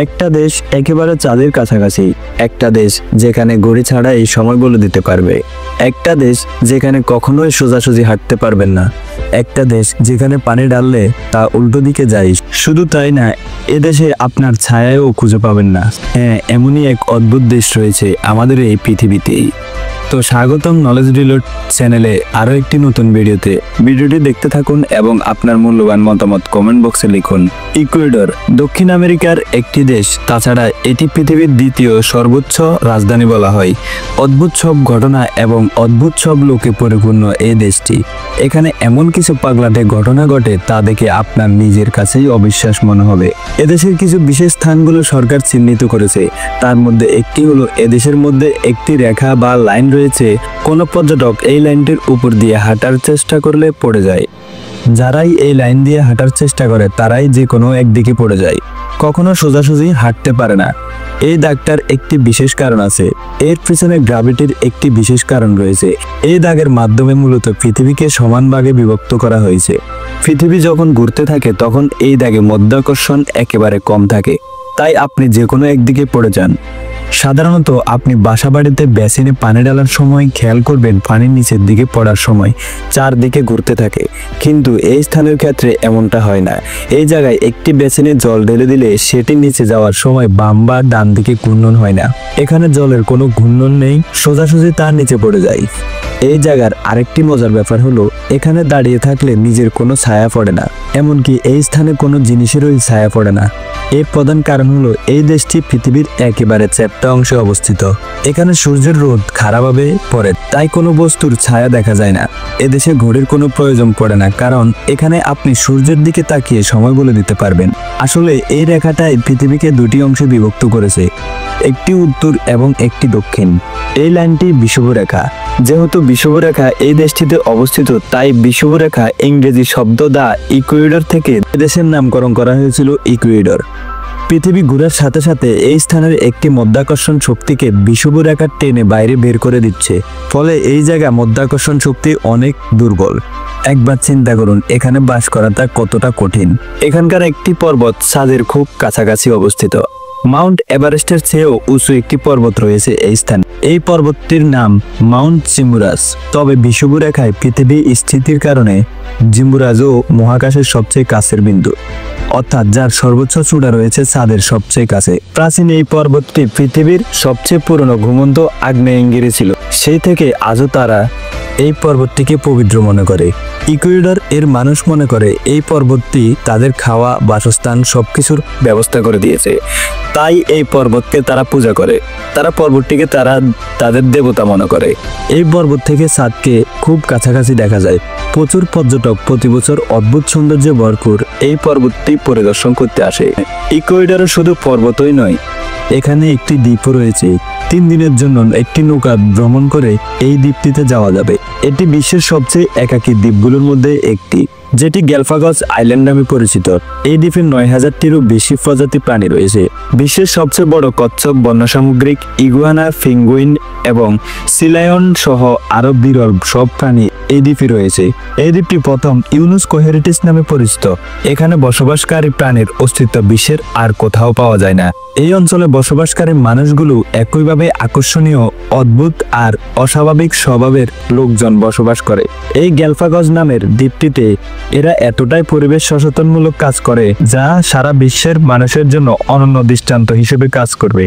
একটা দেশ একেবারে চাঁদের কাছাকাছি, একটা দেশ যেখানে ঘড়ি ছাড়া এই সময় বলে দিতে পারবে, একটা দেশ যেখানে কখনোই সোজাসুজি হাঁটতে পারবেন না, একটা দেশ যেখানে পানি ডাললে তা উল্টো দিকে যায়। শুধু তাই না, এদেশে আপনার ছায়াও খুঁজে পাবেন না। হ্যাঁ, এমনই এক অদ্ভুত দেশ রয়েছে আমাদের এই পৃথিবীতেই। তো স্বাগতম নলেজ রিলোড চ্যানেলে আরও একটি নতুন ভিডিওতে। ভিডিওটি দেখতে থাকুন এবং আপনার মূল্যবান মতামত কমেন্ট বক্সে লিখুন। ইকুয়েডর দক্ষিণ আমেরিকার একটি দেশ, তাছাড়া এটি পৃথিবীর দ্বিতীয় সর্বোচ্চ রাজধানী বলা হয়। অদ্ভুত সব ঘটনা এবং অদ্ভুত সব লোকে পরিপূর্ণ এই দেশটি। এখানে এমন কিছু পাগলাটে ঘটনা ঘটে তা দেখে আপনার নিজের কাছেই অবিশ্বাস মনে হবে। এদেশের কিছু বিশেষ স্থানগুলো সরকার চিহ্নিত করেছে, তার মধ্যে একটি হলো এদেশের মধ্যে একটি রেখা বা লাইন রয়েছে, কোনো পর্যটক এই লাইনটির উপর দিয়ে হাঁটার চেষ্টা করলে পড়ে যায়। যারাই এই লাইন দিয়ে হাঁটার চেষ্টা করে তারাই যে কোনো একদিকে পড়ে যায়, কখনো সোজাসুজি হাঁটতে পারে না। এই দাগটার একটি বিশেষ কারণ আছে, এর পিছনে গ্র্যাভিটির একটি বিশেষ কারণ রয়েছে। এই দাগের মাধ্যমে মূলত পৃথিবীকে সমান ভাগে বিভক্ত করা হয়েছে। পৃথিবী যখন ঘুরতে থাকে তখন এই দাগে মধ্যাকর্ষণ একেবারে কম থাকে, তাই আপনি যে কোনো একদিকে পড়ে যান। সাধারণত আপনি বাসাবাড়িতে বেসিনে পানি ঢালার সময় খেয়াল করবেন পানির নিচের দিকে পড়ার সময় চারদিকে ঘুরতে থাকে, কিন্তু এই স্থানের ক্ষেত্রে এমনটা হয় না। এই জায়গায় একটি বেসিনে জল ঢেলে দিলে সেটির নিচে যাওয়ার সময় বাম বা ডান দিকে ঘূর্ণন হয় না। এখানে জলের কোনো ঘূর্ণন নেই, সোজাসুজি তার নিচে পড়ে যায়। এই জায়গার আরেকটি মজার ব্যাপার হলো, এখানে দাঁড়িয়ে থাকলে নিজের কোনো ছায়া পড়ে না, এমনকি এই স্থানে কোনো জিনিসেরই ছায়া পড়ে না। এর প্রধান কারণ হলো এই দেশটি পৃথিবীর একেবারে চ্যাপ্টা অংশে অবস্থিত। এখানে সূর্যের রোদ খারাপভাবে পড়ে, তাই কোনো বস্তুর ছায়া দেখা যায় না। এদেশে ঘড়ির কোনো প্রয়োজন পড়ে না, কারণ এখানে আপনি সূর্যের দিকে তাকিয়ে সময় বলে দিতে পারবেন। আসলে এই রেখাটাই পৃথিবীকে দুটি অংশে বিভক্ত করেছে, একটি উত্তর এবং একটি দক্ষিণ। এই লাইনটি বিষুবরেখা। যেহেতু বিষুবরেখা এই দেশটিতে অবস্থিত, তাই বিষুবরেখা ইংরেজি শব্দ দা ইকুয়েডর থেকে দেশের নামকরণ করা হয়েছিল ইকুয়েডর। পৃথিবী ঘুরার সাথে সাথে এই স্থানের একটি মধ্যাকর্ষণ শক্তিকে বিষুবরেখার টেনে বাইরে বের করে দিচ্ছে, ফলে এই জায়গা মধ্যাকর্ষণ শক্তি অনেক দুর্বল। একবার চিন্তা করুন এখানে বাস করাটা কতটা কঠিন। এখানকার একটি পর্বত চাঁদের খুব কাছাকাছি অবস্থিত। মাউন্ট এভারেস্টের চেয়েও উঁচু একটি পর্বত রয়েছে এই স্থানে। এই পর্বতটির নাম মাউন্ট জিমুরাস। তবে বিষুবরেখায় পৃথিবী স্থিতির কারণে জিমুরাসও মহাকাশের সবচেয়ে কাছের বিন্দু, অর্থাৎ যার সর্বোচ্চ চূড়া রয়েছে চাঁদের সবচেয়ে কাছে। প্রাচীন এই পর্বতটি পৃথিবীর সবচেয়ে পুরনো ঘুমন্ত আগ্নেয়গিরি ছিল, সেই থেকে আজও তারা এই পর্বতটিকে পবিত্র মনে করে। ইকুয়েডর এর মানুষ মনে করে এই পর্বতটি তাদের খাওয়া, বাসস্থান সবকিছুর ব্যবস্থা করে দিয়েছে, তাই এই পর্বতকে তারা পূজা করে। তারা পর্বতটিকে তাদের দেবতা মনে করে। এই পর্বত থেকে চাঁদকে খুব কাছাকাছি দেখা যায়। প্রচুর পর্যটক প্রতি বছর অদ্ভুত সৌন্দর্যে ভরপুর এই পর্বতটি পরিদর্শন করতে আসে। ইকুয়েডরে শুধু পর্বতই নয়, এখানে একটি দ্বীপও রয়েছে। 3 দিনের জন্য একটি নৌকা ভ্রমণ করে এই দ্বীপটিতে যাওয়া যাবে। এটি বিশ্বের সবচেয়ে একাকী দ্বীপগুলোর মধ্যে একটি, যেটি গ্যালাপাগোস আইল্যান্ড নামে পরিচিত। এই দ্বীপে 9000টিরও বেশি প্রজাতি প্রাণী রয়েছে। বিশ্বের সবচেয়ে বড় কচ্ছপ, বন্য সামুদ্রিক, ইগুয়ানা, পেঙ্গুইন এবং সিলায়ন সহ আরো বিরল সব প্রাণী এই দ্বীপে রয়েছে। এই দ্বীপটি প্রথম ইউনেস্কো হেরিটেজ নামে পরিচিত। এখানে বসবাসকারী প্রাণীর অস্তিত্ব বিশ্বের আর কোথাও পাওয়া যায় না। এই অঞ্চলে বসবাসকারী মানুষগুলো একইভাবে আকর্ষণীয়, অদ্ভুত আর অস্বাভাবিক স্বভাবের লোকজন বসবাস করে। এই গ্যালাপাগোস নামের দ্বীপটিতে এরা এতটাই পরিবেশ সচেতনমূলক কাজ করে যা সারা বিশ্বের মানুষের জন্য অনন্য দৃষ্টান্ত হিসেবে কাজ করবে।